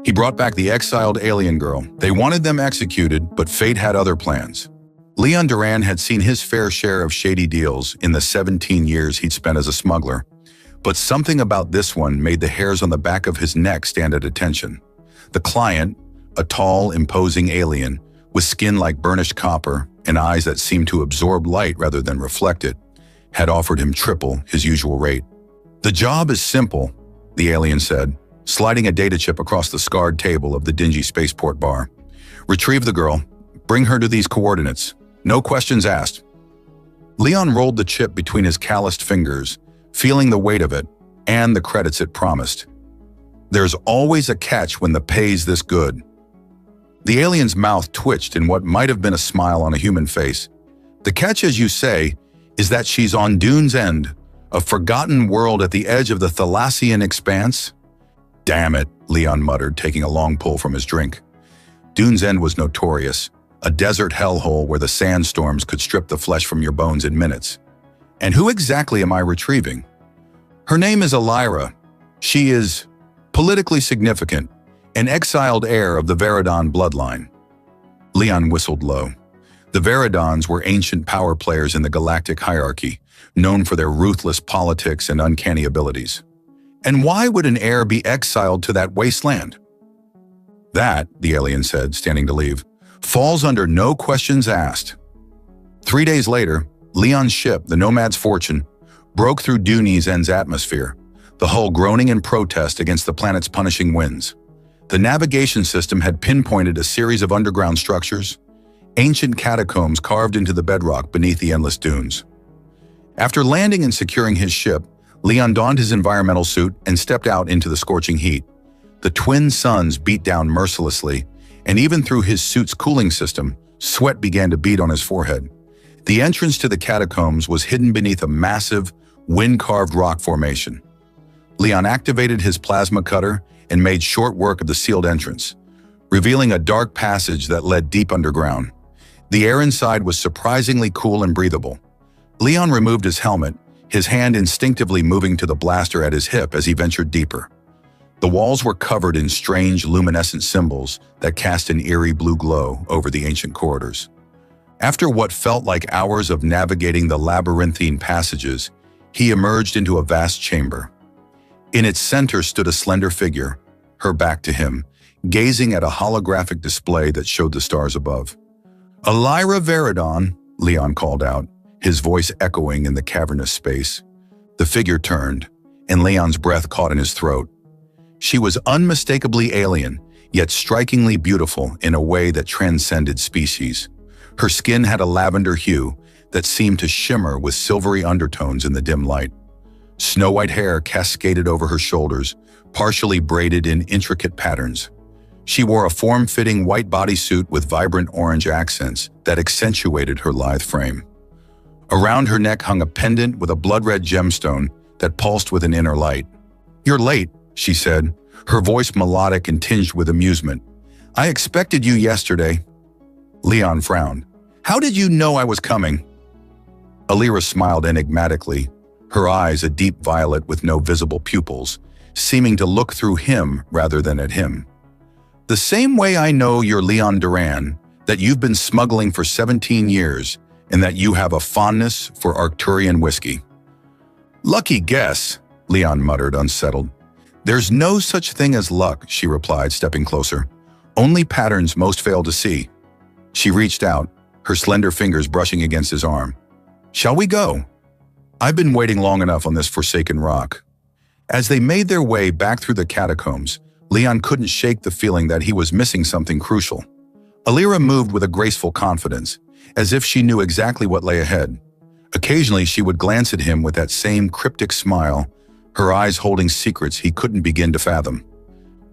He brought back the exiled alien girl. They wanted them executed, but fate had other plans. Leon Duran had seen his fair share of shady deals in the 17 years he'd spent as a smuggler. But something about this one made the hairs on the back of his neck stand at attention. The client, a tall, imposing alien, with skin like burnished copper and eyes that seemed to absorb light rather than reflect it, had offered him triple his usual rate. "The job is simple," the alien said, sliding a data chip across the scarred table of the dingy spaceport bar. "Retrieve the girl. Bring her to these coordinates. No questions asked." Leon rolled the chip between his calloused fingers, feeling the weight of it and the credits it promised. There's always a catch when the pay's this good. The alien's mouth twitched in what might have been a smile on a human face. "The catch, as you say, is that she's on Dune's End, a forgotten world at the edge of the Thalassian expanse." "Damn it," Leon muttered, taking a long pull from his drink. Dune's End was notorious, a desert hellhole where the sandstorms could strip the flesh from your bones in minutes. And who exactly am I retrieving? Her name is Elira. She is politically significant, an exiled heir of the Veridon bloodline. Leon whistled low. The Veridons were ancient power players in the galactic hierarchy, known for their ruthless politics and uncanny abilities. And why would an heir be exiled to that wasteland? "That," the alien said, standing to leave, "falls under no questions asked." 3 days later, Leon's ship, the Nomad's Fortune, broke through Dune's End's atmosphere, the hull groaning in protest against the planet's punishing winds. The navigation system had pinpointed a series of underground structures, ancient catacombs carved into the bedrock beneath the endless dunes. After landing and securing his ship, Leon donned his environmental suit and stepped out into the scorching heat. The twin suns beat down mercilessly, and even through his suit's cooling system, sweat began to bead on his forehead. The entrance to the catacombs was hidden beneath a massive, wind-carved rock formation. Leon activated his plasma cutter and made short work of the sealed entrance, revealing a dark passage that led deep underground. The air inside was surprisingly cool and breathable. Leon removed his helmet, his hand instinctively moving to the blaster at his hip as he ventured deeper. The walls were covered in strange, luminescent symbols that cast an eerie blue glow over the ancient corridors. After what felt like hours of navigating the labyrinthine passages, he emerged into a vast chamber. In its center stood a slender figure, her back to him, gazing at a holographic display that showed the stars above. "Elira Veridon," Leon called out, his voice echoing in the cavernous space. The figure turned, and Leon's breath caught in his throat. She was unmistakably alien, yet strikingly beautiful in a way that transcended species. Her skin had a lavender hue that seemed to shimmer with silvery undertones in the dim light. Snow-white hair cascaded over her shoulders, partially braided in intricate patterns. She wore a form-fitting white bodysuit with vibrant orange accents that accentuated her lithe frame. Around her neck hung a pendant with a blood-red gemstone that pulsed with an inner light. "You're late," she said, her voice melodic and tinged with amusement. "I expected you yesterday." Leon frowned. "How did you know I was coming?" Elira smiled enigmatically, her eyes a deep violet with no visible pupils, seeming to look through him rather than at him. "The same way I know you're Leon Duran, that you've been smuggling for 17 years, and that you have a fondness for Arcturian whiskey." "Lucky guess," Leon muttered, unsettled. "There's no such thing as luck," she replied, stepping closer. "Only patterns most fail to see." She reached out, her slender fingers brushing against his arm. "Shall we go? I've been waiting long enough on this forsaken rock." As they made their way back through the catacombs, Leon couldn't shake the feeling that he was missing something crucial. Elira moved with a graceful confidence, as if she knew exactly what lay ahead. Occasionally, she would glance at him with that same cryptic smile, her eyes holding secrets he couldn't begin to fathom.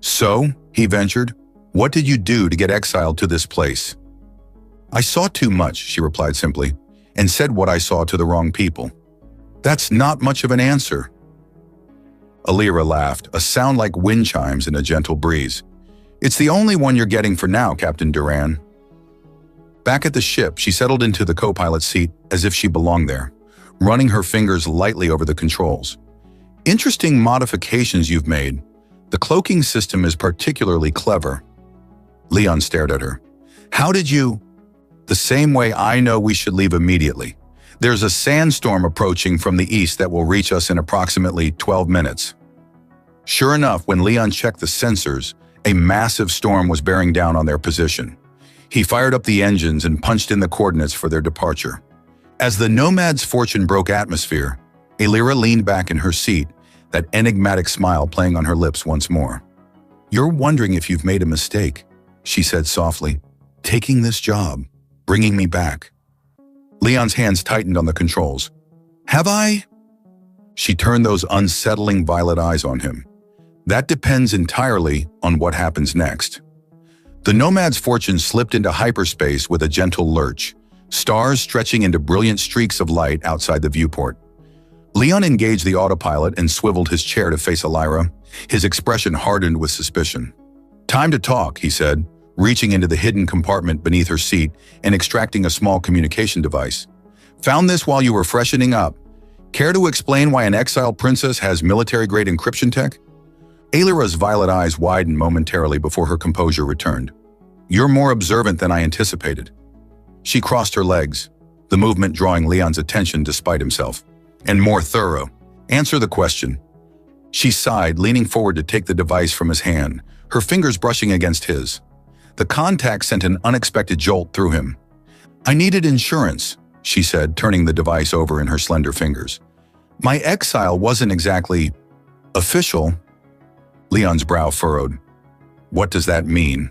"So," he ventured, "what did you do to get exiled to this place?" "I saw too much," she replied simply, "and said what I saw to the wrong people." "That's not much of an answer." Elira laughed, a sound like wind chimes in a gentle breeze. "It's the only one you're getting for now, Captain Duran." Back at the ship, she settled into the co-pilot seat as if she belonged there, running her fingers lightly over the controls. "Interesting modifications you've made. The cloaking system is particularly clever. Leon stared at her. How did you? The same way I know we should leave immediately. There's a sandstorm approaching from the east that will reach us in approximately 12 minutes. Sure enough, when Leon checked the sensors, a massive storm was bearing down on their position. He fired up the engines and punched in the coordinates for their departure. As the Nomad's fortune broke atmosphere, Alira leaned back in her seat, that enigmatic smile playing on her lips once more. You're wondering if you've made a mistake, she said softly. Taking this job, bringing me back. Leon's hands tightened on the controls. Have I? She turned those unsettling violet eyes on him. That depends entirely on what happens next. The Nomad's fortune slipped into hyperspace with a gentle lurch, stars stretching into brilliant streaks of light outside the viewport. Leon engaged the autopilot and swiveled his chair to face Alira, his expression hardened with suspicion. Time to talk, he said, reaching into the hidden compartment beneath her seat and extracting a small communication device. Found this while you were freshening up. Care to explain why an exiled princess has military-grade encryption tech? Alira's violet eyes widened momentarily before her composure returned. You're more observant than I anticipated. She crossed her legs, the movement drawing Leon's attention despite himself. And more thorough. Answer the question. She sighed, leaning forward to take the device from his hand, her fingers brushing against his. The contact sent an unexpected jolt through him. I needed insurance, she said, turning the device over in her slender fingers. My exile wasn't exactly official. Leon's brow furrowed. What does that mean?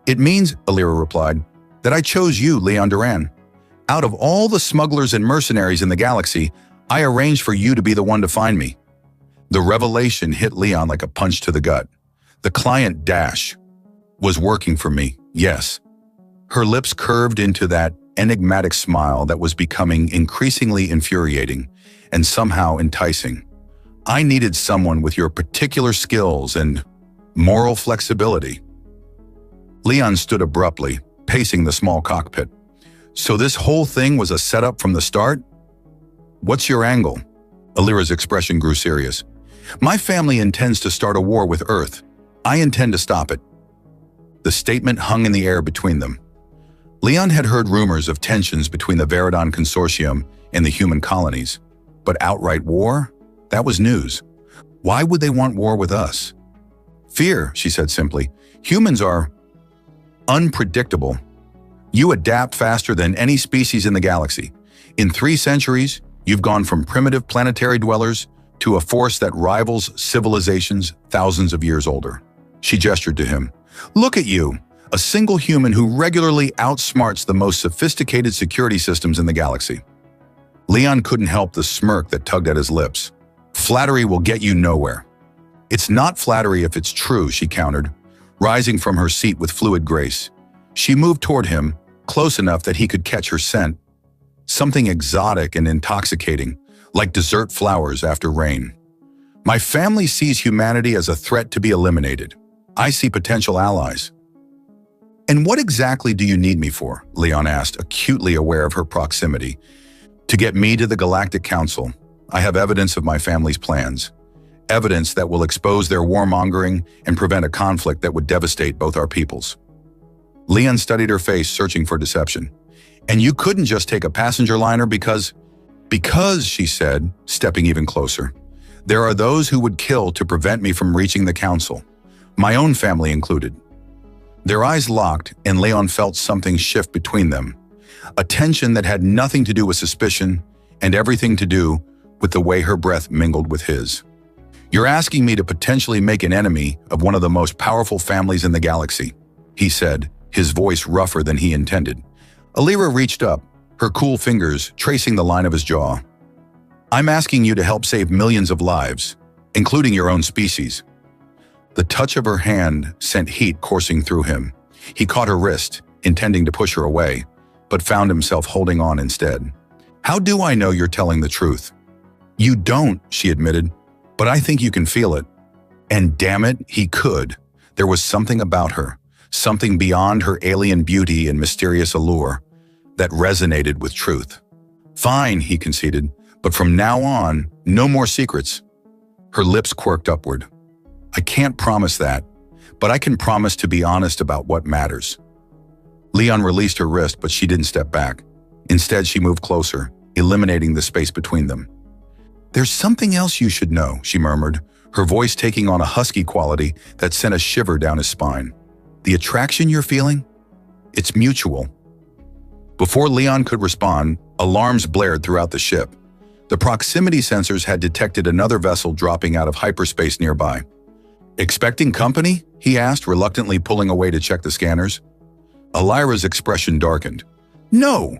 It means, Alira replied, that I chose you, Leon Duran. Out of all the smugglers and mercenaries in the galaxy, I arranged for you to be the one to find me. The revelation hit Leon like a punch to the gut. The client Dash was working for me, yes. Her lips curved into that enigmatic smile that was becoming increasingly infuriating and somehow enticing. I needed someone with your particular skills and moral flexibility. Leon stood abruptly, pacing the small cockpit. So this whole thing was a setup from the start? What's your angle? Alira's expression grew serious. My family intends to start a war with Earth. I intend to stop it. The statement hung in the air between them. Leon had heard rumors of tensions between the Veridon Consortium and the human colonies. But outright war? That was news. Why would they want war with us? Fear, she said simply. Humans are unpredictable. You adapt faster than any species in the galaxy. In 3 centuries, you've gone from primitive planetary dwellers to a force that rivals civilizations thousands of years older. She gestured to him. Look at you, a single human who regularly outsmarts the most sophisticated security systems in the galaxy. Leon couldn't help the smirk that tugged at his lips. Flattery will get you nowhere. It's not flattery if it's true, she countered, rising from her seat with fluid grace. She moved toward him, close enough that he could catch her scent. Something exotic and intoxicating, like dessert flowers after rain. My family sees humanity as a threat to be eliminated. I see potential allies. And what exactly do you need me for? Leon asked, acutely aware of her proximity. To get me to the Galactic Council. I have evidence of my family's plans. Evidence that will expose their warmongering and prevent a conflict that would devastate both our peoples. Leon studied her face, searching for deception. And you couldn't just take a passenger liner because, she said, stepping even closer. There are those who would kill to prevent me from reaching the council. My own family included. Their eyes locked, and Leon felt something shift between them. A tension that had nothing to do with suspicion and everything to do with the way her breath mingled with his. You're asking me to potentially make an enemy of one of the most powerful families in the galaxy, he said, his voice rougher than he intended. Alira reached up, her cool fingers tracing the line of his jaw. I'm asking you to help save millions of lives, including your own species. The touch of her hand sent heat coursing through him. He caught her wrist, intending to push her away, but found himself holding on instead. How do I know you're telling the truth? You don't, she admitted, but I think you can feel it. And damn it, he could. There was something about her, something beyond her alien beauty and mysterious allure, that resonated with truth. Fine, he conceded, but from now on, no more secrets. Her lips quirked upward. I can't promise that, but I can promise to be honest about what matters. Leon released her wrist, but she didn't step back. Instead, she moved closer, eliminating the space between them. "There's something else you should know," she murmured, her voice taking on a husky quality that sent a shiver down his spine. "The attraction you're feeling? It's mutual." Before Leon could respond, alarms blared throughout the ship. The proximity sensors had detected another vessel dropping out of hyperspace nearby. "Expecting company?" he asked, reluctantly pulling away to check the scanners. Elira's expression darkened. "No,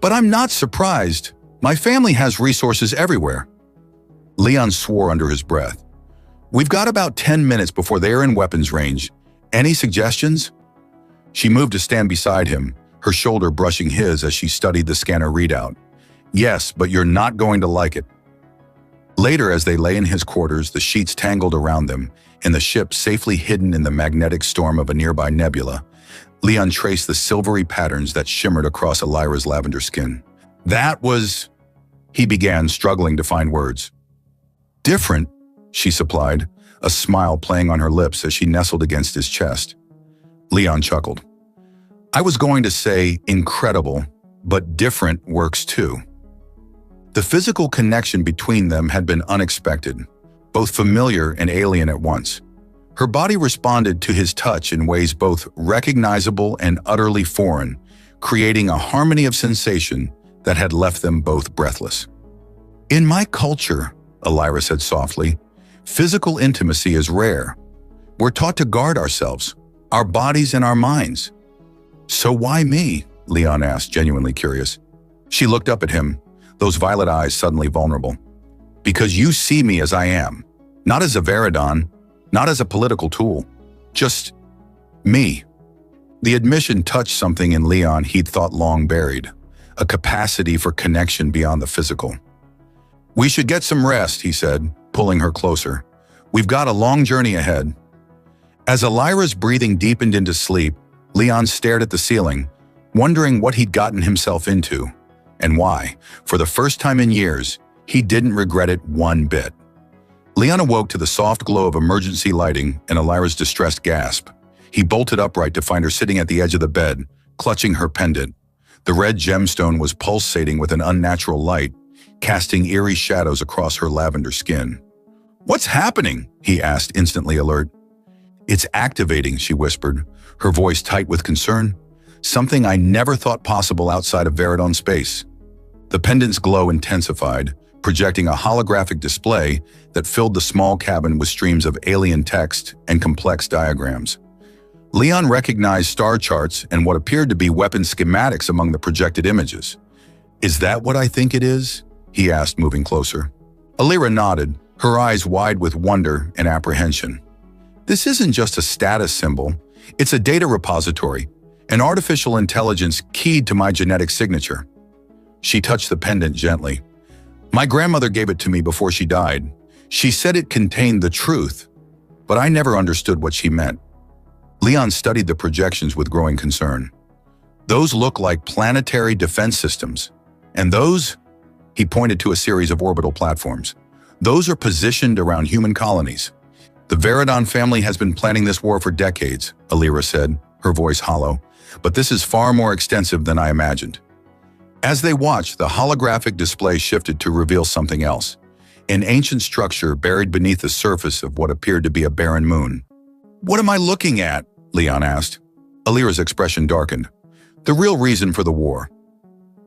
but I'm not surprised. My family has resources everywhere." Leon swore under his breath. "We've got about 10 minutes before they're in weapons range. Any suggestions?" She moved to stand beside him, her shoulder brushing his as she studied the scanner readout. "Yes, but you're not going to like it." Later, as they lay in his quarters, the sheets tangled around them, and the ship safely hidden in the magnetic storm of a nearby nebula, Leon traced the silvery patterns that shimmered across Elira's lavender skin. "That was—" he began, struggling to find words. "Different," she supplied, a smile playing on her lips as she nestled against his chest. Leon chuckled. "I was going to say incredible, but different works too." The physical connection between them had been unexpected, both familiar and alien at once. Her body responded to his touch in ways both recognizable and utterly foreign, creating a harmony of sensation that had left them both breathless. "In my culture," Elira said softly, "physical intimacy is rare. We're taught to guard ourselves, our bodies and our minds." "So why me?" Leon asked, genuinely curious. She looked up at him, those violet eyes suddenly vulnerable. "Because you see me as I am, not as a Veridon, not as a political tool, just me." The admission touched something in Leon he'd thought long buried, a capacity for connection beyond the physical. "We should get some rest," he said, pulling her closer. "We've got a long journey ahead." As Elira's breathing deepened into sleep, Leon stared at the ceiling, wondering what he'd gotten himself into, and why. For the first time in years, he didn't regret it one bit. Leon awoke to the soft glow of emergency lighting and Elira's distressed gasp. He bolted upright to find her sitting at the edge of the bed, clutching her pendant. The red gemstone was pulsating with an unnatural light, casting eerie shadows across her lavender skin. "What's happening?" he asked, instantly alert. "It's activating," she whispered, her voice tight with concern. "Something I never thought possible outside of Veridon space." The pendant's glow intensified, projecting a holographic display that filled the small cabin with streams of alien text and complex diagrams. Leon recognized star charts and what appeared to be weapon schematics among the projected images. "Is that what I think it is?" he asked, moving closer. Elira nodded, her eyes wide with wonder and apprehension. "This isn't just a status symbol. It's a data repository, an artificial intelligence keyed to my genetic signature." She touched the pendant gently. "My grandmother gave it to me before she died. She said it contained the truth, but I never understood what she meant." Leon studied the projections with growing concern. "Those look like planetary defense systems. And those," he pointed to a series of orbital platforms, "those are positioned around human colonies. The Veridon family has been planning this war for decades," Elira said, her voice hollow, "but this is far more extensive than I imagined." As they watched, the holographic display shifted to reveal something else, an ancient structure buried beneath the surface of what appeared to be a barren moon. "What am I looking at?" Leon asked. Elira's expression darkened. "The real reason for the war."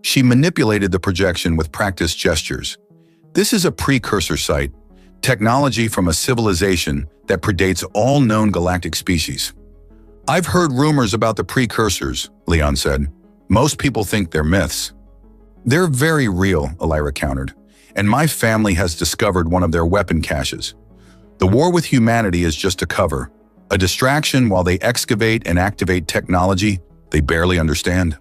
She manipulated the projection with practiced gestures. "This is a precursor site, technology from a civilization that predates all known galactic species." "I've heard rumors about the precursors," Leon said. "Most people think they're myths." "They're very real," Elira countered, "and my family has discovered one of their weapon caches. The war with humanity is just a cover, a distraction while they excavate and activate technology they barely understand."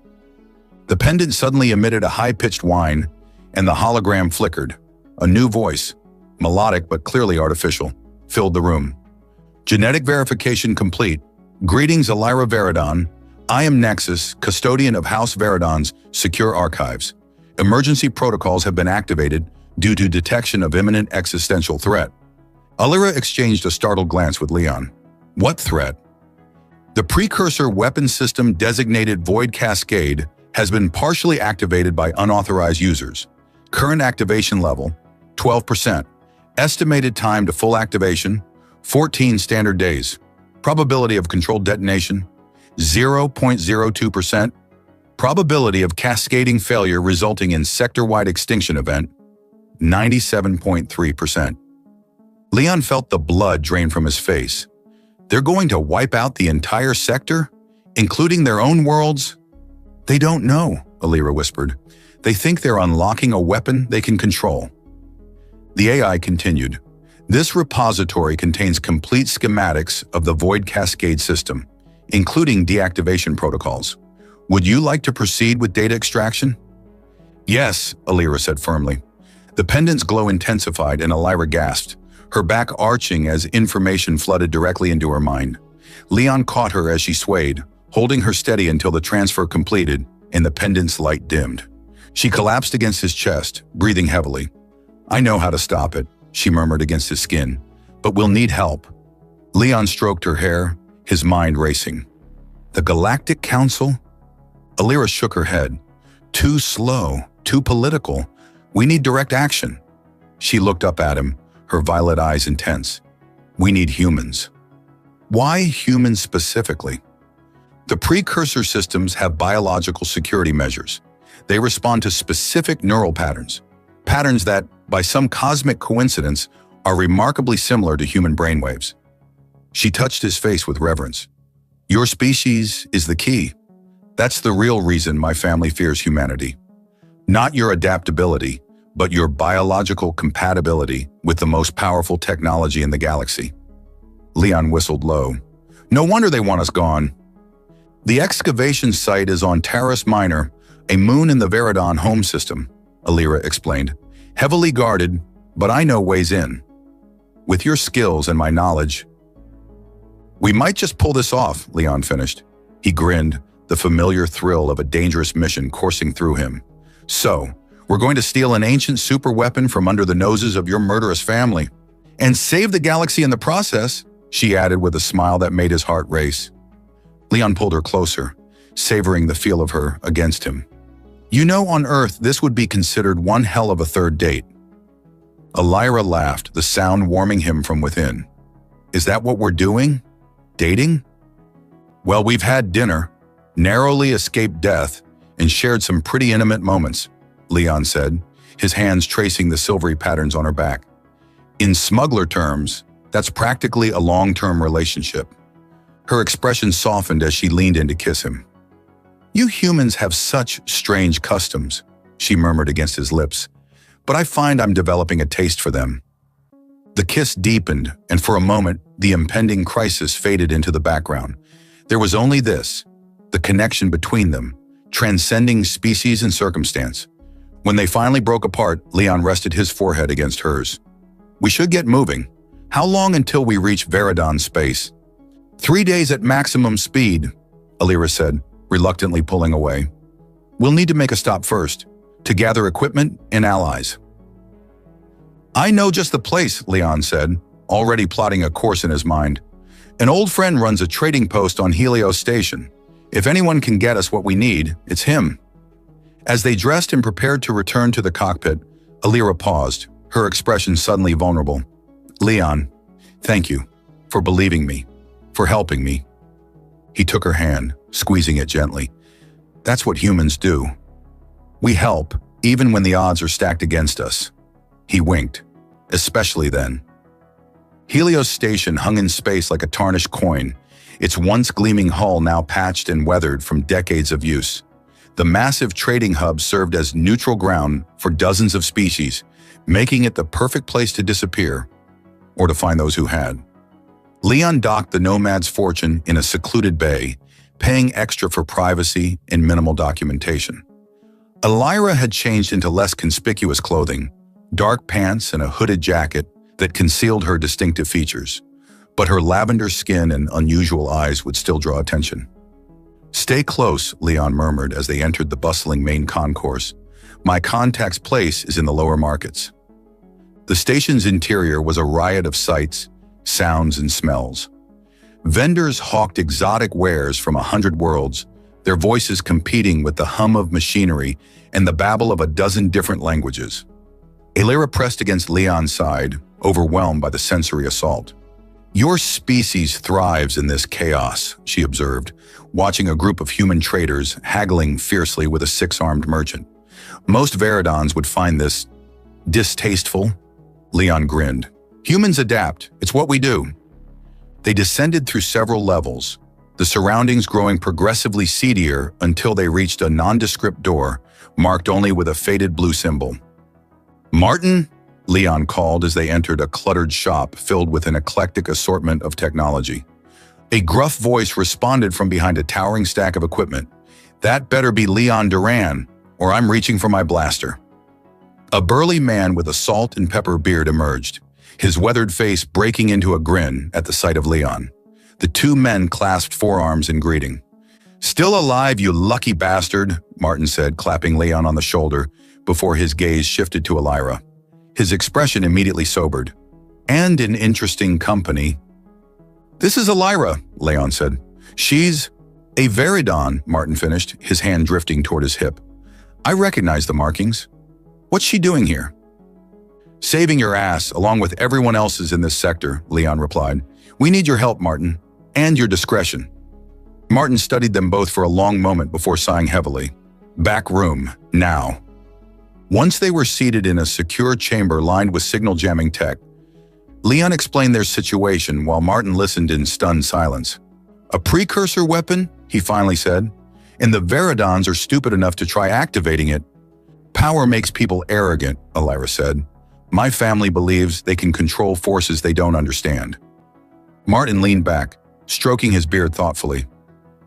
The pendant suddenly emitted a high-pitched whine, and the hologram flickered. A new voice, melodic but clearly artificial, filled the room. "Genetic verification complete. Greetings, Elira Veridon. I am Nexus, custodian of House Veridon's secure archives. Emergency protocols have been activated due to detection of imminent existential threat. Alira exchanged a startled glance with Leon. What threat? The precursor weapon system designated Void Cascade has been partially activated by unauthorized users. Current activation level, 12%. Estimated time to full activation, 14 standard days. Probability of controlled detonation, 0.02%. Probability of cascading failure resulting in sector-wide extinction event, 97.3%. Leon felt the blood drain from his face. They're going to wipe out the entire sector, including their own worlds? They don't know, Alira whispered. They think they're unlocking a weapon they can control. The AI continued. This repository contains complete schematics of the Void Cascade system, including deactivation protocols. Would you like to proceed with data extraction? Yes, Alira said firmly. The pendant's glow intensified and Alira gasped, her back arching as information flooded directly into her mind. Leon caught her as she swayed, holding her steady until the transfer completed and the pendant's light dimmed. She collapsed against his chest, breathing heavily. I know how to stop it, she murmured against his skin, but we'll need help. Leon stroked her hair, his mind racing. The Galactic Council? Alira shook her head. Too slow, too political. We need direct action. She looked up at him, her violet eyes intense. We need humans. Why humans specifically? The precursor systems have biological security measures. They respond to specific neural patterns, patterns that, by some cosmic coincidence, are remarkably similar to human brainwaves. She touched his face with reverence. Your species is the key. That's the real reason my family fears humanity. Not your adaptability, but your biological compatibility with the most powerful technology in the galaxy. Leon whistled low. No wonder they want us gone. The excavation site is on Taurus Minor, a moon in the Veridon home system, Alira explained. Heavily guarded, but I know ways in. With your skills and my knowledge, we might just pull this off, Leon finished. He grinned, the familiar thrill of a dangerous mission coursing through him. So, we're going to steal an ancient superweapon from under the noses of your murderous family. And save the galaxy in the process, she added with a smile that made his heart race. Leon pulled her closer, savoring the feel of her against him. You know, on Earth, this would be considered one hell of a third date. Alira laughed, the sound warming him from within. Is that what we're doing? Dating? Well, we've had dinner, narrowly escaped death, and shared some pretty intimate moments, Leon said, his hands tracing the silvery patterns on her back. In smuggler terms, that's practically a long-term relationship. Her expression softened as she leaned in to kiss him. You humans have such strange customs, she murmured against his lips, but I find I'm developing a taste for them. The kiss deepened, and for a moment, the impending crisis faded into the background. There was only this, the connection between them, transcending species and circumstance. When they finally broke apart, Leon rested his forehead against hers. We should get moving. How long until we reach Veridon space? 3 days at maximum speed, Alira said, reluctantly pulling away. We'll need to make a stop first, to gather equipment and allies. I know just the place, Leon said, already plotting a course in his mind. An old friend runs a trading post on Helios Station. If anyone can get us what we need, it's him. As they dressed and prepared to return to the cockpit, Alira paused, her expression suddenly vulnerable. Leon, thank you for believing me, for helping me. He took her hand, squeezing it gently. That's what humans do. We help, even when the odds are stacked against us. He winked, especially then. Helios Station hung in space like a tarnished coin, its once gleaming hull now patched and weathered from decades of use. The massive trading hub served as neutral ground for dozens of species, making it the perfect place to disappear, or to find those who had. Leon docked the Nomad's fortune in a secluded bay, paying extra for privacy and minimal documentation. Alira had changed into less conspicuous clothing, dark pants and a hooded jacket that concealed her distinctive features, but her lavender skin and unusual eyes would still draw attention. Stay close, Leon murmured as they entered the bustling main concourse. My contact's place is in the lower markets. The station's interior was a riot of sights, sounds, and smells. Vendors hawked exotic wares from 100 worlds, their voices competing with the hum of machinery and the babble of a dozen different languages. Alyra pressed against Leon's side, overwhelmed by the sensory assault. "Your species thrives in this chaos," she observed, watching a group of human traders haggling fiercely with a six-armed merchant. "Most Veridons would find this distasteful." Leon grinned. "Humans adapt. It's what we do." They descended through several levels, the surroundings growing progressively seedier until they reached a nondescript door, marked only with a faded blue symbol. "Martin?" Leon called as they entered a cluttered shop filled with an eclectic assortment of technology. A gruff voice responded from behind a towering stack of equipment. "That better be Leon Duran, or I'm reaching for my blaster." A burly man with a salt and pepper beard emerged, his weathered face breaking into a grin at the sight of Leon. The two men clasped forearms in greeting. "Still alive, you lucky bastard," Martin said, clapping Leon on the shoulder before his gaze shifted to Alyra. His expression immediately sobered. "And in interesting company." "This is Alyra," Leon said. "She's a Veridon," Martin finished, his hand drifting toward his hip. "I recognize the markings. What's she doing here?" "Saving your ass, along with everyone else's in this sector," Leon replied. "We need your help, Martin, and your discretion." Martin studied them both for a long moment before sighing heavily. "Back room, now." Once they were seated in a secure chamber lined with signal jamming tech, Leon explained their situation while Martin listened in stunned silence. "A precursor weapon?" he finally said. "And the Veridons are stupid enough to try activating it." "Power makes people arrogant," Alyra said. "My family believes they can control forces they don't understand." Martin leaned back, stroking his beard thoughtfully.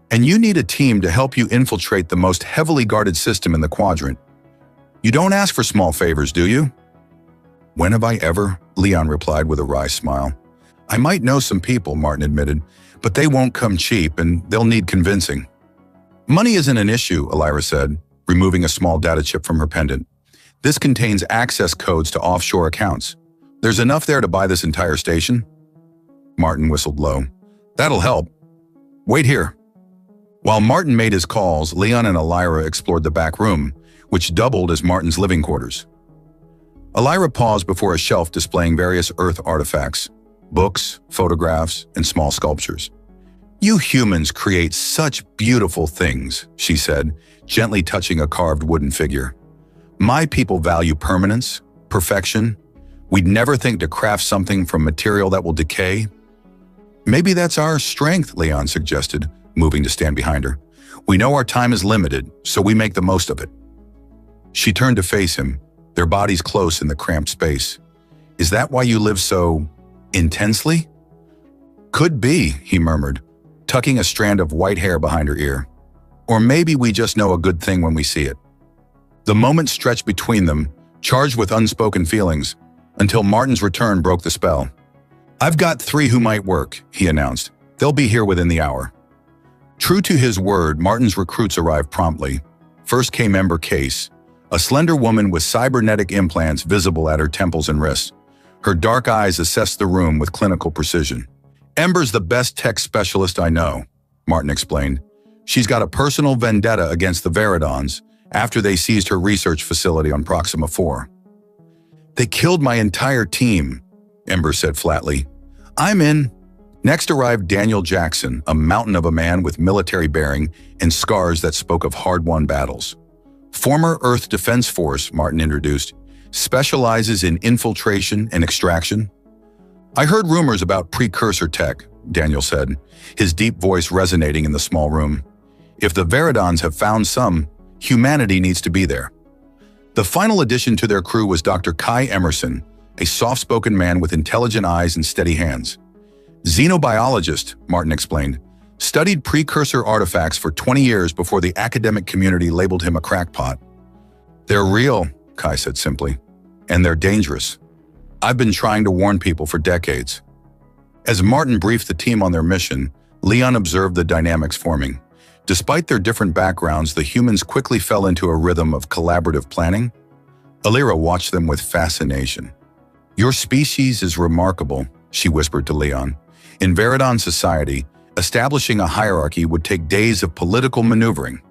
"And you need a team to help you infiltrate the most heavily guarded system in the quadrant. You don't ask for small favors, do you?" "When have I ever?" Leon replied with a wry smile. "I might know some people," Martin admitted, "but they won't come cheap and they'll need convincing." "Money isn't an issue," Alyra said, removing a small data chip from her pendant. "This contains access codes to offshore accounts. There's enough there to buy this entire station." Martin whistled low. "That'll help. Wait here." While Martin made his calls, Leon and Alyra explored the back room, which doubled as Martin's living quarters. Alyra paused before a shelf displaying various Earth artifacts, books, photographs, and small sculptures. "You humans create such beautiful things," she said, gently touching a carved wooden figure. "My people value permanence, perfection. We'd never think to craft something from material that will decay." "Maybe that's our strength," Leon suggested, moving to stand behind her. "We know our time is limited, so we make the most of it." She turned to face him, their bodies close in the cramped space. "Is that why you live so intensely?" "Could be," he murmured, tucking a strand of white hair behind her ear. "Or maybe we just know a good thing when we see it." The moment stretched between them, charged with unspoken feelings, until Martin's return broke the spell. "I've got 3 who might work," he announced. "They'll be here within the hour." True to his word, Martin's recruits arrived promptly. First came Ember Case, a slender woman with cybernetic implants visible at her temples and wrists. Her dark eyes assessed the room with clinical precision. "Ember's the best tech specialist I know," Martin explained. "She's got a personal vendetta against the Veridons after they seized her research facility on Proxima 4. "They killed my entire team," Ember said flatly. "I'm in." Next arrived Daniel Jackson, a mountain of a man with military bearing and scars that spoke of hard-won battles. "Former Earth Defense Force," Martin introduced, "specializes in infiltration and extraction." "I heard rumors about precursor tech," Daniel said, his deep voice resonating in the small room. "If the Veridons have found some, humanity needs to be there." The final addition to their crew was Dr. Kai Emerson, a soft-spoken man with intelligent eyes and steady hands. "Xenobiologist," Martin explained, "studied precursor artifacts for 20 years before the academic community labeled him a crackpot." "They're real," Kai said simply, "and they're dangerous. I've been trying to warn people for decades." As Martin briefed the team on their mission, Leon observed the dynamics forming. Despite their different backgrounds, the humans quickly fell into a rhythm of collaborative planning. Alyra watched them with fascination. Your species is remarkable, she whispered to Leon. In Veridon society, establishing a hierarchy would take days of political maneuvering.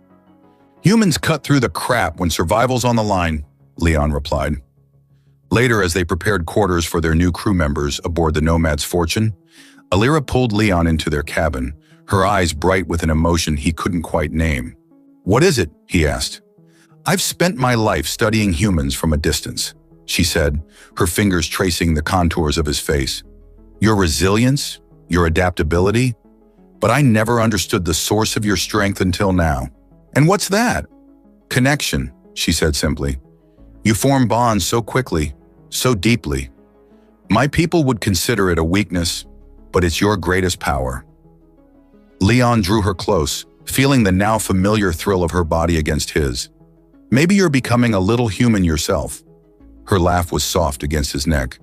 Humans cut through the crap when survival's on the line, Leon replied. Later, as they prepared quarters for their new crew members aboard the Nomad's Fortune, Alira pulled Leon into their cabin, her eyes bright with an emotion he couldn't quite name. "What is it?" he asked. "I've spent my life studying humans from a distance," she said, her fingers tracing the contours of his face. "Your resilience, your adaptability, but I never understood the source of your strength until now." "And what's that?" "Connection," she said simply. "You form bonds so quickly, so deeply. My people would consider it a weakness, but it's your greatest power." Leon drew her close, feeling the now familiar thrill of her body against his. "Maybe you're becoming a little human yourself." Her laugh was soft against his neck.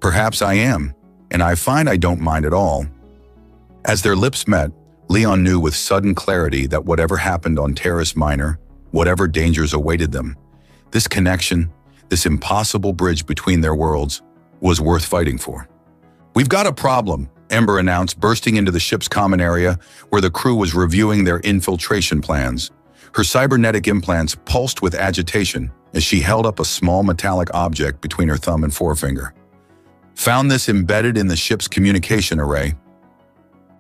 "Perhaps I am, and I find I don't mind at all." As their lips met, Leon knew with sudden clarity that whatever happened on Terrace Minor, whatever dangers awaited them, this connection, this impossible bridge between their worlds, was worth fighting for. "We've got a problem," Ember announced, bursting into the ship's common area where the crew was reviewing their infiltration plans. Her cybernetic implants pulsed with agitation as she held up a small metallic object between her thumb and forefinger. "Found this embedded in the ship's communication array."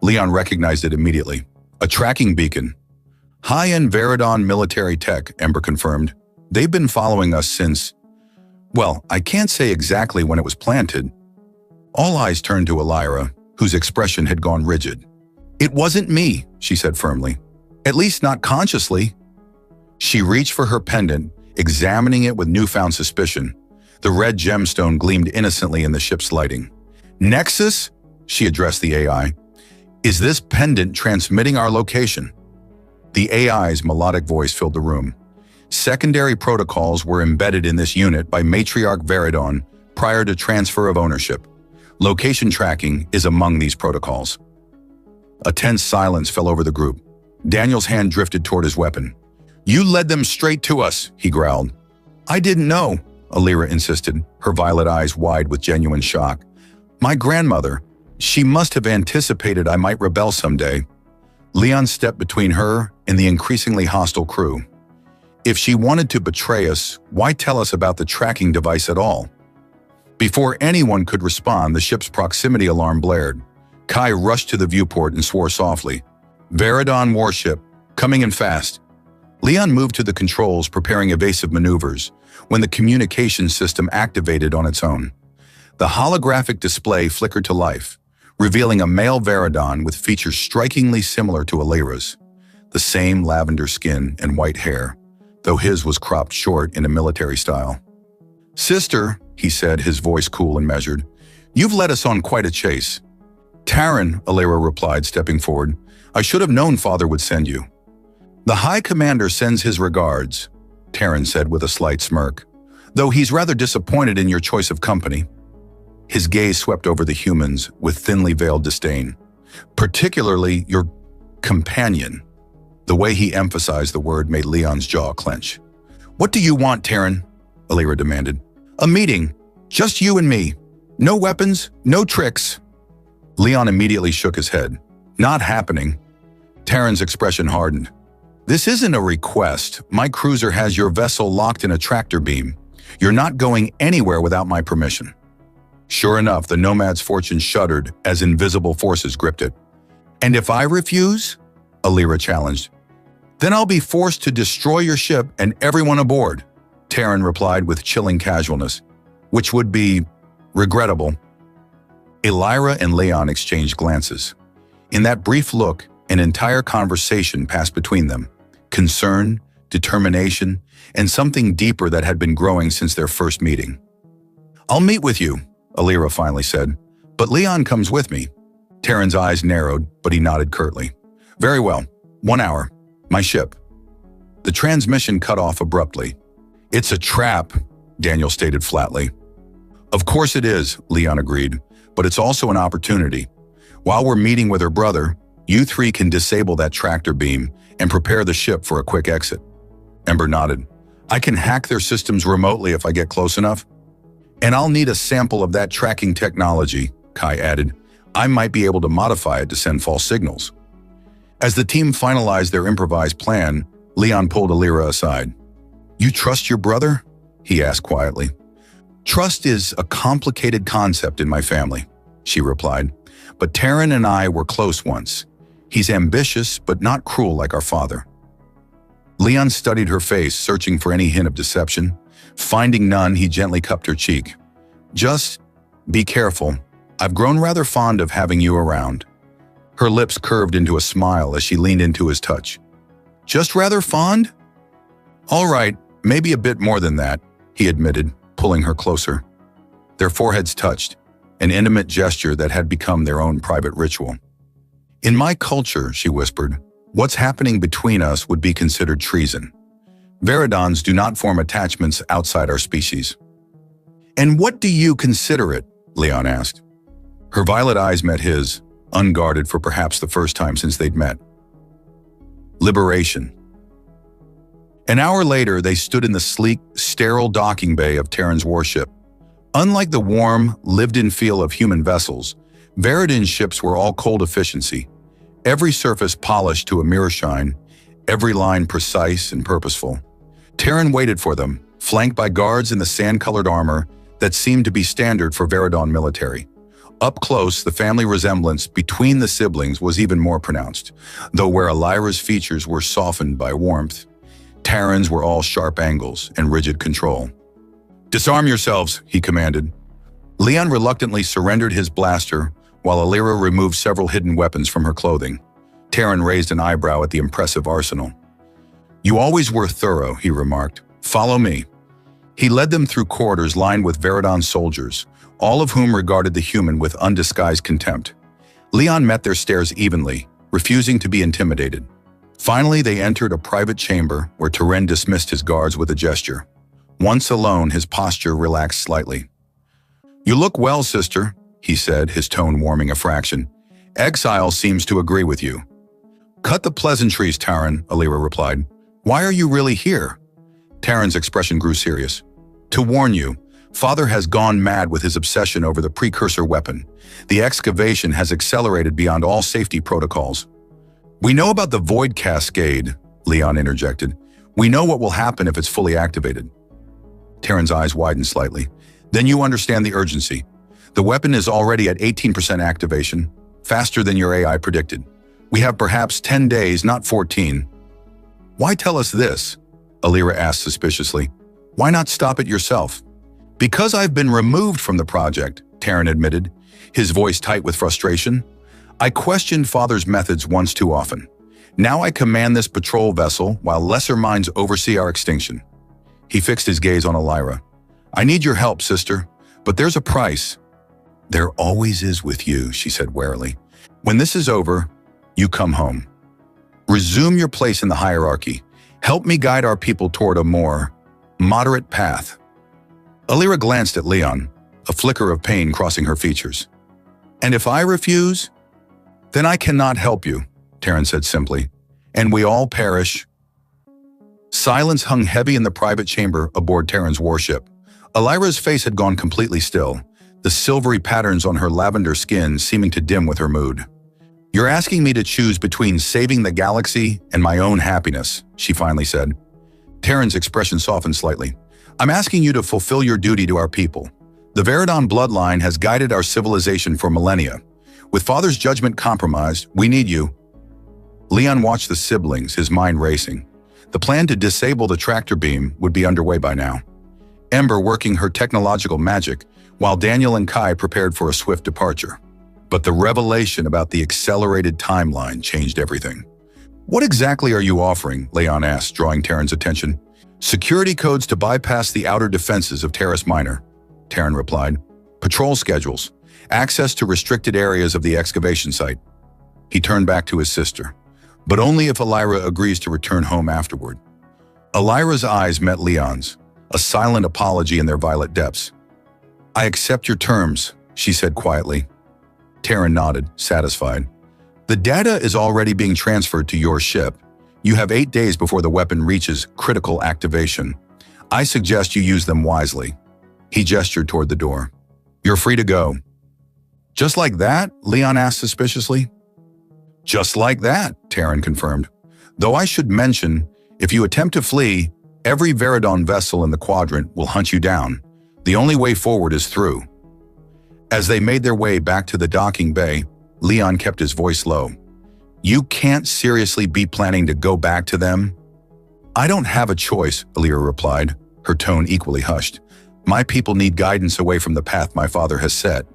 Leon recognized it immediately. "A tracking beacon." "High-end Veridon military tech," Ember confirmed. "They've been following us since... well, I can't say exactly when it was planted." All eyes turned to Alira, whose expression had gone rigid. "It wasn't me," she said firmly. "At least not consciously." She reached for her pendant, examining it with newfound suspicion. The red gemstone gleamed innocently in the ship's lighting. "Nexus?" she addressed the AI. "Is this pendant transmitting our location?" The AI's melodic voice filled the room. Secondary protocols were embedded in this unit by Matriarch Veridon prior to transfer of ownership. Location tracking is among these protocols. A tense silence fell over the group. Daniel's hand drifted toward his weapon. "You led them straight to us," he growled. "I didn't know," Alira insisted, her violet eyes wide with genuine shock. "My grandmother, she must have anticipated I might rebel someday." Leon stepped between her and the increasingly hostile crew. "If she wanted to betray us, why tell us about the tracking device at all?" Before anyone could respond, the ship's proximity alarm blared. Kai rushed to the viewport and swore softly. "Veridon warship, coming in fast." Leon moved to the controls, preparing evasive maneuvers, when the communication system activated on its own. The holographic display flickered to life, revealing a male Veridon with features strikingly similar to Alira's. The same lavender skin and white hair, though his was cropped short in a military style. "Sister," he said, his voice cool and measured, "you've led us on quite a chase." "Taryn," Alira replied, stepping forward, "I should have known Father would send you." "The High Commander sends his regards," Taryn said with a slight smirk, "though he's rather disappointed in your choice of company." His gaze swept over the humans with thinly veiled disdain. "Particularly your companion." The way he emphasized the word made Leon's jaw clench. "What do you want, Taryn?" Alira demanded. "A meeting. Just you and me. No weapons, no tricks." Leon immediately shook his head. "Not happening." Taryn's expression hardened. "This isn't a request. My cruiser has your vessel locked in a tractor beam. You're not going anywhere without my permission." Sure enough, the Nomad's Fortune shuddered as invisible forces gripped it. "And if I refuse?" Alira challenged. "Then I'll be forced to destroy your ship and everyone aboard," Taryn replied with chilling casualness, "which would be regrettable." Alira and Leon exchanged glances. In that brief look, an entire conversation passed between them. Concern, determination, and something deeper that had been growing since their first meeting. "I'll meet with you," Alira finally said, "but Leon comes with me." Taryn's eyes narrowed, but he nodded curtly. "Very well. 1 hour. My ship." The transmission cut off abruptly. "It's a trap," Daniel stated flatly. "Of course it is," Leon agreed, "but it's also an opportunity. While we're meeting with her brother, you three can disable that tractor beam and prepare the ship for a quick exit." Ember nodded. "I can hack their systems remotely if I get close enough." And I'll need a sample of that tracking technology, Kai added. I might be able to modify it to send false signals. As the team finalized their improvised plan, Leon pulled Alira aside. You trust your brother? He asked quietly. Trust is a complicated concept in my family, she replied. But Terran and I were close once. He's ambitious, but not cruel like our father. Leon studied her face, searching for any hint of deception. Finding none, he gently cupped her cheek. Just be careful. I've grown rather fond of having you around. Her lips curved into a smile as she leaned into his touch. Just rather fond? All right, maybe a bit more than that, he admitted, pulling her closer. Their foreheads touched, an intimate gesture that had become their own private ritual. In my culture, she whispered, what's happening between us would be considered treason. Veridons do not form attachments outside our species. And what do you consider it? Leon asked. Her violet eyes met his, unguarded for perhaps the first time since they'd met. Liberation. An hour later, they stood in the sleek, sterile docking bay of Terran's warship. Unlike the warm, lived-in feel of human vessels, Veridon's ships were all cold efficiency, every surface polished to a mirror shine, every line precise and purposeful. Terran waited for them, flanked by guards in the sand-colored armor that seemed to be standard for Veridon military. Up close, the family resemblance between the siblings was even more pronounced, though where Alira's features were softened by warmth, Terran's were all sharp angles and rigid control. Disarm yourselves, he commanded. Leon reluctantly surrendered his blaster, while Alira removed several hidden weapons from her clothing. Terran raised an eyebrow at the impressive arsenal. You always were thorough, he remarked. Follow me. He led them through corridors lined with Veridon soldiers, all of whom regarded the human with undisguised contempt. Leon met their stares evenly, refusing to be intimidated. Finally, they entered a private chamber where Terran dismissed his guards with a gesture. Once alone, his posture relaxed slightly. You look well, sister, he said, his tone warming a fraction. Exile seems to agree with you. Cut the pleasantries, Terran, Alira replied. Why are you really here? Terran's expression grew serious. To warn you, Father has gone mad with his obsession over the precursor weapon. The excavation has accelerated beyond all safety protocols. We know about the Void Cascade, Leon interjected. We know what will happen if it's fully activated. Terran's eyes widened slightly. Then you understand the urgency. The weapon is already at 18% activation, faster than your AI predicted. We have perhaps 10 days, not 14. Why tell us this? Alira asked suspiciously. Why not stop it yourself? Because I've been removed from the project, Terran admitted, his voice tight with frustration. I questioned Father's methods once too often. Now I command this patrol vessel while lesser minds oversee our extinction. He fixed his gaze on Alira. I need your help, sister, but there's a price. There always is with you, she said warily. When this is over, you come home. Resume your place in the hierarchy. Help me guide our people toward a more moderate path. Alira glanced at Leon, a flicker of pain crossing her features. And if I refuse? Then I cannot help you, Terran said simply, and we all perish. Silence hung heavy in the private chamber aboard Terran's warship. Alira's face had gone completely still, the silvery patterns on her lavender skin seeming to dim with her mood. You're asking me to choose between saving the galaxy and my own happiness, she finally said. Terran's expression softened slightly. I'm asking you to fulfill your duty to our people. The Veridon bloodline has guided our civilization for millennia. With Father's judgment compromised, we need you. Leon watched the siblings, his mind racing. The plan to disable the tractor beam would be underway by now. Ember working her technological magic, while Daniel and Kai prepared for a swift departure. But the revelation about the accelerated timeline changed everything. What exactly are you offering? Leon asked, drawing Terran's attention. Security codes to bypass the outer defenses of Terrace Minor, Terran replied. Patrol schedules, access to restricted areas of the excavation site. He turned back to his sister, but only if Alira agrees to return home afterward. Alira's eyes met Leon's, a silent apology in their violet depths. I accept your terms, she said quietly. Terran nodded, satisfied. The data is already being transferred to your ship. You have 8 days before the weapon reaches critical activation. I suggest you use them wisely. He gestured toward the door. "You're free to go." "Just like that?" Leon asked suspiciously. "Just like that," Terran confirmed. "Though I should mention, if you attempt to flee, every Veridon vessel in the quadrant will hunt you down. The only way forward is through." As they made their way back to the docking bay, Leon kept his voice low. "You can't seriously be planning to go back to them?" "I don't have a choice," Alira replied, her tone equally hushed. "My people need guidance away from the path my father has set."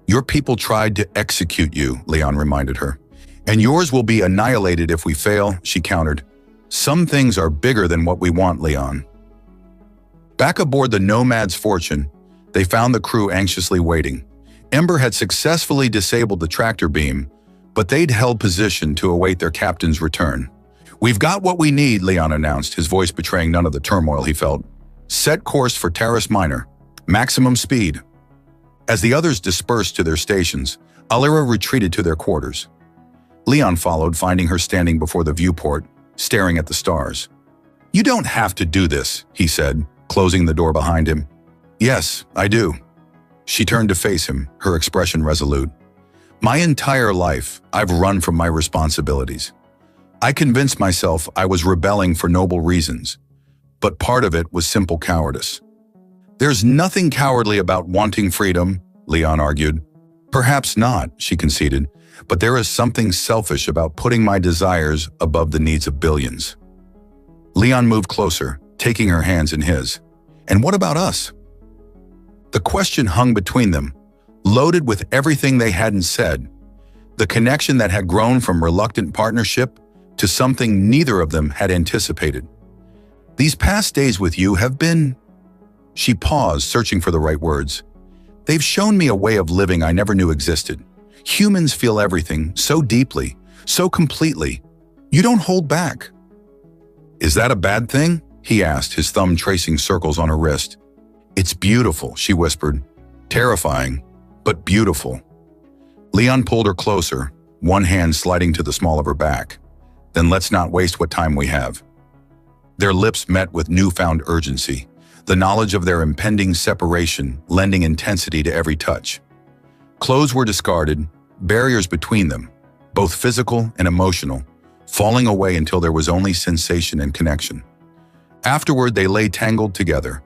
"Your people tried to execute you," Leon reminded her. "And yours will be annihilated if we fail," she countered. "Some things are bigger than what we want, Leon." Back aboard the Nomad's Fortune, they found the crew anxiously waiting. Ember had successfully disabled the tractor beam, but they'd held position to await their captain's return. "We've got what we need," Leon announced, his voice betraying none of the turmoil he felt. "Set course for Terrace Minor. Maximum speed." As the others dispersed to their stations, Alira retreated to their quarters. Leon followed, finding her standing before the viewport, staring at the stars. "You don't have to do this," he said, closing the door behind him. "Yes, I do." She turned to face him, her expression resolute. "My entire life, I've run from my responsibilities. I convinced myself I was rebelling for noble reasons, but part of it was simple cowardice." "There's nothing cowardly about wanting freedom," Leon argued. "Perhaps not," she conceded, "but there is something selfish about putting my desires above the needs of billions." Leon moved closer, taking her hands in his. "And what about us?" The question hung between them, loaded with everything they hadn't said, the connection that had grown from reluctant partnership to something neither of them had anticipated. "These past days with you have been..." She paused, searching for the right words. "They've shown me a way of living I never knew existed. Humans feel everything so deeply, so completely. You don't hold back." "Is that a bad thing?" he asked, his thumb tracing circles on her wrist. "It's beautiful," she whispered. "Terrifying, but beautiful." Leon pulled her closer, one hand sliding to the small of her back. "Then let's not waste what time we have." Their lips met with newfound urgency, the knowledge of their impending separation lending intensity to every touch. Clothes were discarded, barriers between them, both physical and emotional, falling away until there was only sensation and connection. Afterward, they lay tangled together,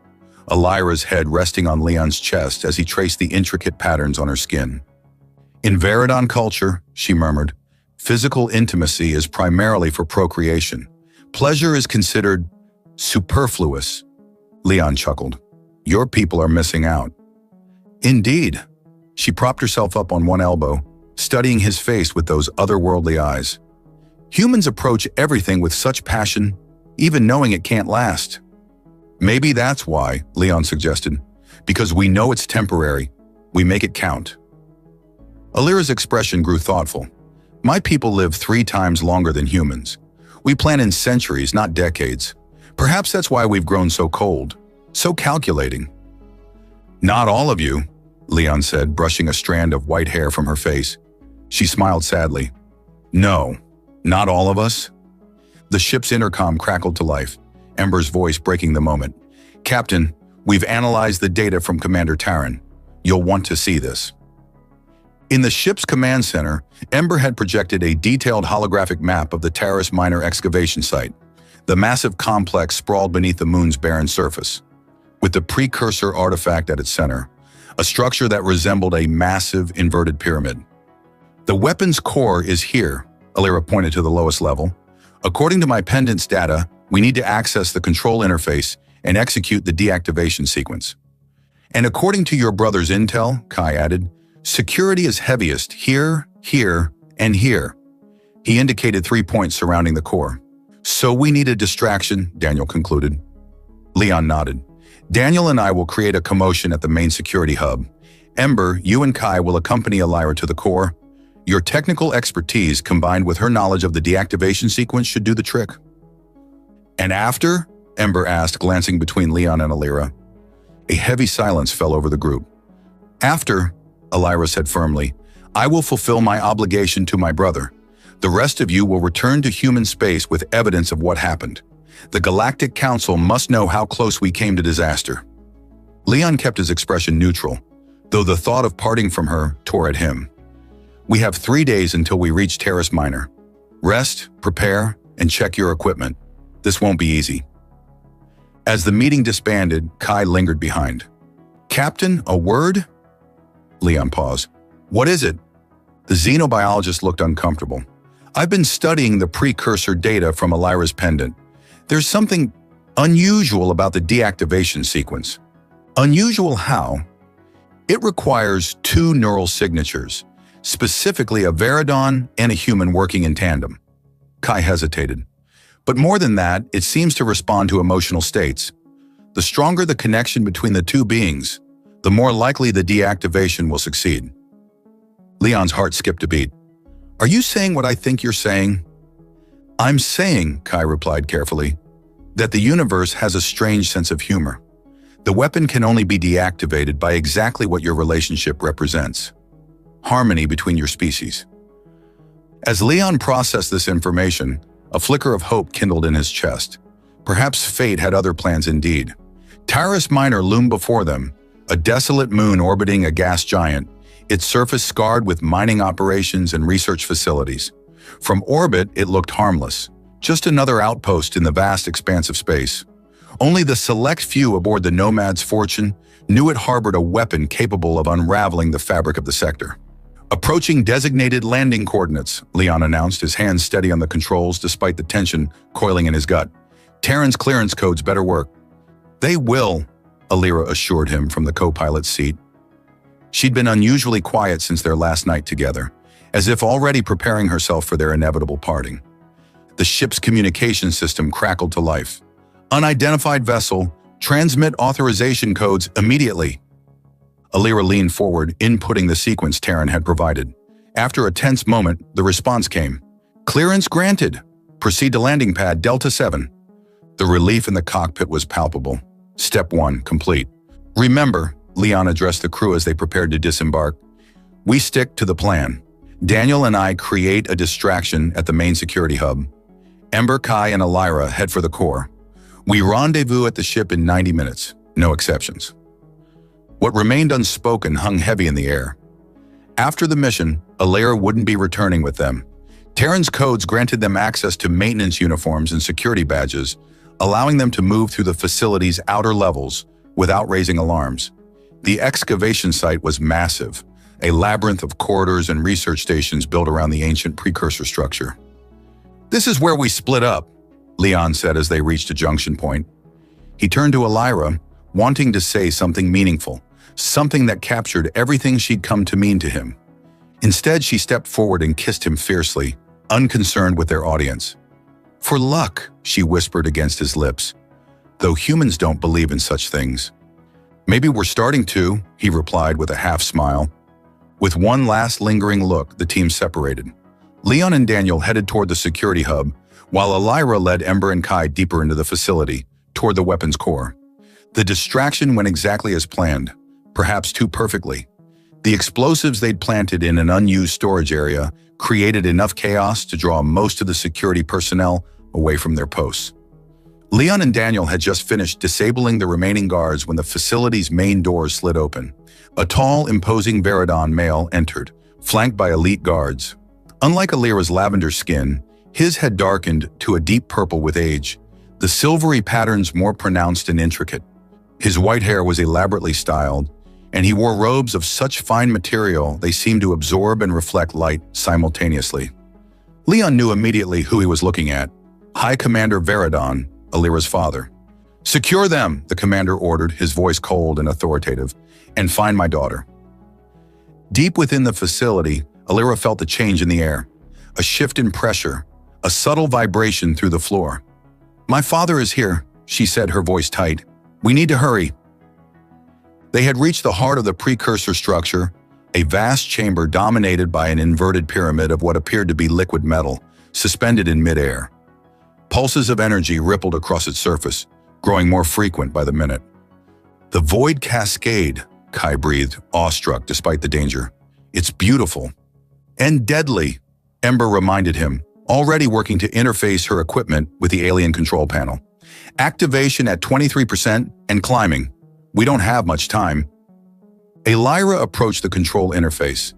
Alira's head resting on Leon's chest as he traced the intricate patterns on her skin. "In Veridon culture," she murmured, "physical intimacy is primarily for procreation. Pleasure is considered superfluous." Leon chuckled. "Your people are missing out." "Indeed." She propped herself up on one elbow, studying his face with those otherworldly eyes. "Humans approach everything with such passion, even knowing it can't last." "Maybe that's why," Leon suggested. "Because we know it's temporary. We make it count." Alira's expression grew thoughtful. "My people live 3 times longer than humans. We plan in centuries, not decades. Perhaps that's why we've grown so cold, so calculating." "Not all of you," Leon said, brushing a strand of white hair from her face. She smiled sadly. "No, not all of us." The ship's intercom crackled to life, Ember's voice breaking the moment. "Captain, we've analyzed the data from Commander Taryn. You'll want to see this." In the ship's command center, Ember had projected a detailed holographic map of the Terrace Minor excavation site, the massive complex sprawled beneath the moon's barren surface. With the precursor artifact at its center, a structure that resembled a massive inverted pyramid. "The weapon's core is here," Alira pointed to the lowest level. "According to my pendant's data, we need to access the control interface and execute the deactivation sequence. And according to your brother's intel," Kai added, "security is heaviest here, here, and here." He indicated 3 points surrounding the core. "So we need a distraction," Daniel concluded. Leon nodded. "Daniel and I will create a commotion at the main security hub. Ember, you and Kai will accompany Alira to the core. Your technical expertise combined with her knowledge of the deactivation sequence should do the trick." "And after?" Ember asked, glancing between Leon and Alira. A heavy silence fell over the group. "After," Alira said firmly, "I will fulfill my obligation to my brother. The rest of you will return to human space with evidence of what happened. The Galactic Council must know how close we came to disaster." Leon kept his expression neutral, though the thought of parting from her tore at him. We have 3 days until we reach Terrace Minor. Rest, prepare, and check your equipment. This won't be easy. As the meeting disbanded, Kai lingered behind. Captain, a word? Leon paused. What is it? The xenobiologist looked uncomfortable. I've been studying the precursor data from Elira's pendant. There's something unusual about the deactivation sequence. Unusual how? It requires 2 neural signatures, specifically a Veridon and a human working in tandem. Kai hesitated. But more than that, it seems to respond to emotional states. The stronger the connection between the 2 beings, the more likely the deactivation will succeed. Leon's heart skipped a beat. Are you saying what I think you're saying? I'm saying, Kai replied carefully, that the universe has a strange sense of humor. The weapon can only be deactivated by exactly what your relationship represents. Harmony between your species. As Leon processed this information, a flicker of hope kindled in his chest. Perhaps fate had other plans indeed. Terrace Minor loomed before them, a desolate moon orbiting a gas giant, its surface scarred with mining operations and research facilities. From orbit, it looked harmless, just another outpost in the vast expanse of space. Only the select few aboard the Nomad's Fortune knew it harbored a weapon capable of unraveling the fabric of the sector. Approaching designated landing coordinates, Leon announced, his hands steady on the controls despite the tension coiling in his gut. Terran's clearance codes better work. They will, Elira assured him from the co-pilot's seat. She'd been unusually quiet since their last night together, as if already preparing herself for their inevitable parting. The ship's communication system crackled to life. Unidentified vessel, transmit authorization codes immediately. Elira leaned forward, inputting the sequence Terran had provided. After a tense moment, the response came. Clearance granted. Proceed to landing pad Delta 7. The relief in the cockpit was palpable. Step 1 complete. Remember, Leon addressed the crew as they prepared to disembark, we stick to the plan. Daniel and I create a distraction at the main security hub. Ember, Kai, and Elira head for the core. We rendezvous at the ship in 90 minutes, no exceptions. What remained unspoken hung heavy in the air. After the mission, Elira wouldn't be returning with them. Terran's codes granted them access to maintenance uniforms and security badges, allowing them to move through the facility's outer levels without raising alarms. The excavation site was massive, a labyrinth of corridors and research stations built around the ancient precursor structure. This is where we split up, Leon said as they reached a junction point. He turned to Elira, wanting to say something meaningful, something that captured everything she'd come to mean to him. Instead, she stepped forward and kissed him fiercely, unconcerned with their audience. For luck, she whispered against his lips, though humans don't believe in such things. Maybe we're starting to, he replied with a half smile. With one last lingering look, the team separated. Leon and Daniel headed toward the security hub, while Elira led Ember and Kai deeper into the facility, toward the weapons core. The distraction went exactly as planned, perhaps too perfectly. The explosives they'd planted in an unused storage area created enough chaos to draw most of the security personnel away from their posts. Leon and Daniel had just finished disabling the remaining guards when the facility's main doors slid open. A tall, imposing Veridon male entered, flanked by elite guards. Unlike Elira's lavender skin, his had darkened to a deep purple with age, the silvery patterns more pronounced and intricate. His white hair was elaborately styled, and he wore robes of such fine material they seemed to absorb and reflect light simultaneously. Leon knew immediately who he was looking at. High Commander Veridon, Elira's father. Secure them, the commander ordered, his voice cold and authoritative, and find my daughter. Deep within the facility, Elira felt a change in the air, a shift in pressure, a subtle vibration through the floor. My father is here, she said, her voice tight. We need to hurry. They had reached the heart of the precursor structure, a vast chamber dominated by an inverted pyramid of what appeared to be liquid metal, suspended in midair. Pulses of energy rippled across its surface, growing more frequent by the minute. The void cascade, Kai breathed, awestruck despite the danger. It's beautiful. And deadly, Ember reminded him, already working to interface her equipment with the alien control panel. Activation at 23% and climbing. We don't have much time. Lyra approached the control interface,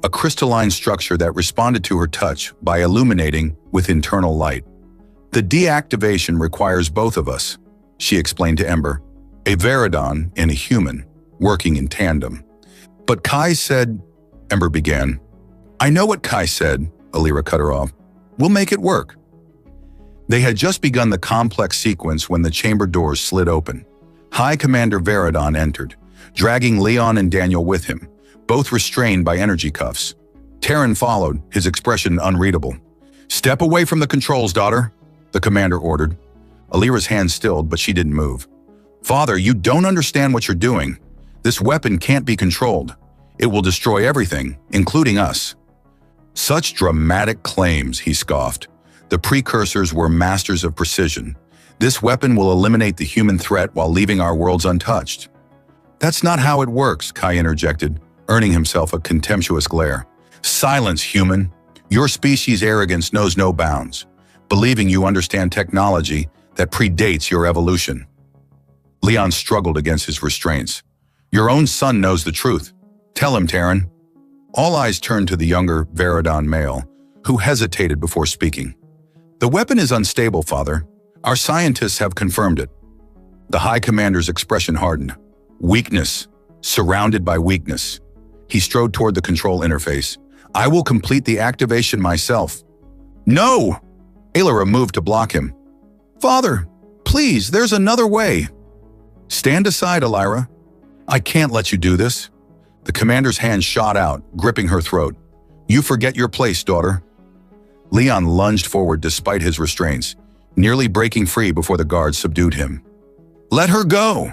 a crystalline structure that responded to her touch by illuminating with internal light. The deactivation requires both of us, she explained to Ember, a Veridon and a human, working in tandem. But Kai said, Ember began. I know what Kai said, Lyra cut her off. We'll make it work. They had just begun the complex sequence when the chamber doors slid open. High Commander Veridon entered, dragging Leon and Daniel with him, both restrained by energy cuffs. Terran followed, his expression unreadable. Step away from the controls, daughter, the commander ordered. Alira's hand stilled, but she didn't move. Father, you don't understand what you're doing. This weapon can't be controlled. It will destroy everything, including us. Such dramatic claims, he scoffed. The precursors were masters of precision. This weapon will eliminate the human threat while leaving our worlds untouched. That's not how it works, Kai interjected, earning himself a contemptuous glare. Silence, human. Your species' arrogance knows no bounds, believing you understand technology that predates your evolution. Leon struggled against his restraints. Your own son knows the truth. Tell him, Terran. All eyes turned to the younger Veridon male, who hesitated before speaking. The weapon is unstable, Father. Our scientists have confirmed it. The High Commander's expression hardened. Weakness, surrounded by weakness. He strode toward the control interface. I will complete the activation myself. No! Alara moved to block him. Father, please, there's another way. Stand aside, Alara. I can't let you do this. The commander's hand shot out, gripping her throat. You forget your place, daughter. Leon lunged forward despite his restraints, nearly breaking free before the guards subdued him. Let her go!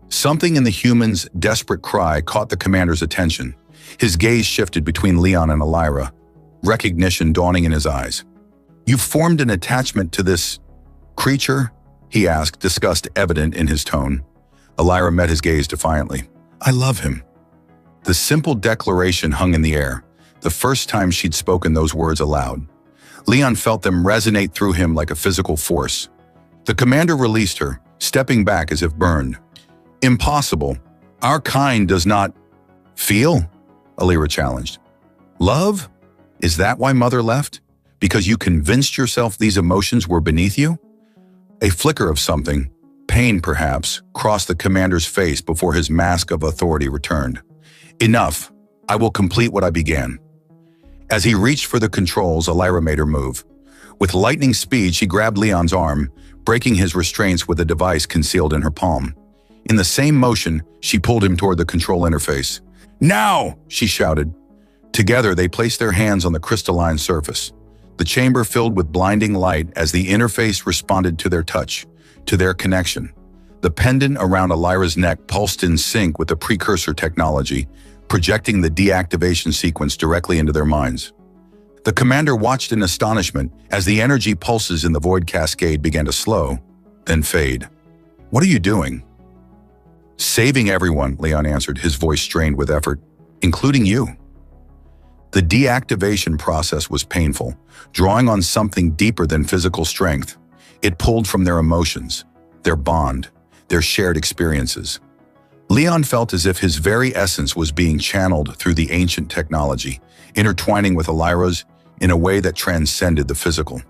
Something in the human's desperate cry caught the commander's attention. His gaze shifted between Leon and Alara, recognition dawning in his eyes. You've formed an attachment to this creature? He asked, disgust evident in his tone. Alara met his gaze defiantly. I love him. The simple declaration hung in the air, the first time she'd spoken those words aloud. Leon felt them resonate through him like a physical force. The commander released her, stepping back as if burned. Impossible. Our kind does not feel, Alara challenged. Love? Is that why Mother left? Because you convinced yourself these emotions were beneath you? A flicker of something, pain perhaps, crossed the commander's face before his mask of authority returned. Enough. I will complete what I began. As he reached for the controls, Alara made her move. With lightning speed, she grabbed Leon's arm, breaking his restraints with a device concealed in her palm. In the same motion, she pulled him toward the control interface. Now! She shouted. Together, they placed their hands on the crystalline surface. The chamber filled with blinding light as the interface responded to their touch, to their connection. The pendant around Alira's neck pulsed in sync with the precursor technology, projecting the deactivation sequence directly into their minds. The commander watched in astonishment as the energy pulses in the void cascade began to slow, then fade. What are you doing? Saving everyone, Leon answered, his voice strained with effort, including you. The deactivation process was painful, drawing on something deeper than physical strength. It pulled from their emotions, their bond, their shared experiences. Leon felt as if his very essence was being channeled through the ancient technology, intertwining with Alira's in a way that transcended the physical.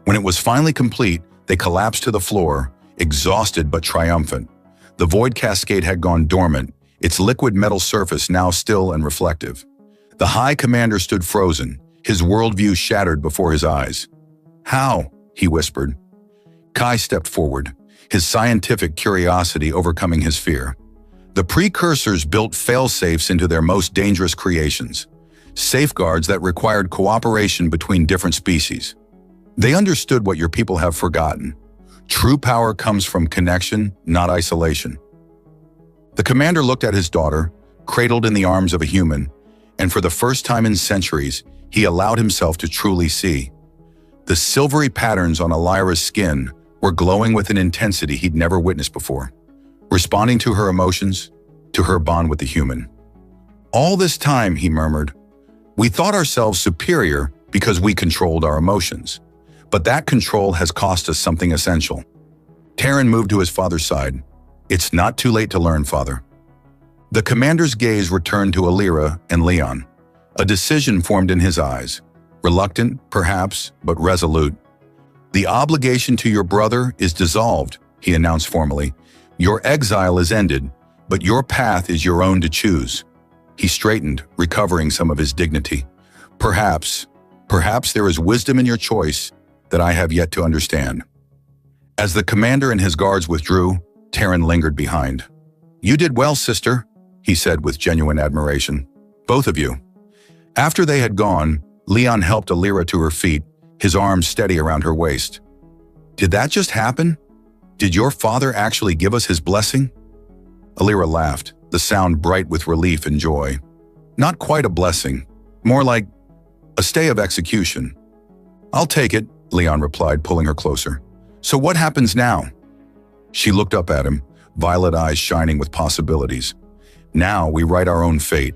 When it was finally complete, they collapsed to the floor, exhausted but triumphant. The void cascade had gone dormant, its liquid metal surface now still and reflective. The High Commander stood frozen, his worldview shattered before his eyes. How? He whispered. Kai stepped forward, his scientific curiosity overcoming his fear. The precursors built fail-safes into their most dangerous creations, safeguards that required cooperation between different species. They understood what your people have forgotten. True power comes from connection, not isolation. The commander looked at his daughter, cradled in the arms of a human, and for the first time in centuries, he allowed himself to truly see. The silvery patterns on Alira's skin were glowing with an intensity he'd never witnessed before, responding to her emotions, to her bond with the human. All this time, he murmured, we thought ourselves superior because we controlled our emotions. But that control has cost us something essential. Terran moved to his father's side. It's not too late to learn, Father. The commander's gaze returned to Alira and Leon. A decision formed in his eyes. Reluctant, perhaps, but resolute. The obligation to your brother is dissolved, he announced formally. Your exile is ended, but your path is your own to choose. He straightened, recovering some of his dignity. Perhaps there is wisdom in your choice that I have yet to understand. As the commander and his guards withdrew, Terran lingered behind. You did well, sister, he said with genuine admiration. Both of you. After they had gone, Leon helped Alira to her feet, his arms steady around her waist. Did that just happen? Did your father actually give us his blessing? Alira laughed, the sound bright with relief and joy. Not quite a blessing, more like a stay of execution. I'll take it, Leon replied, pulling her closer. So what happens now? She looked up at him, violet eyes shining with possibilities. Now we write our own fate.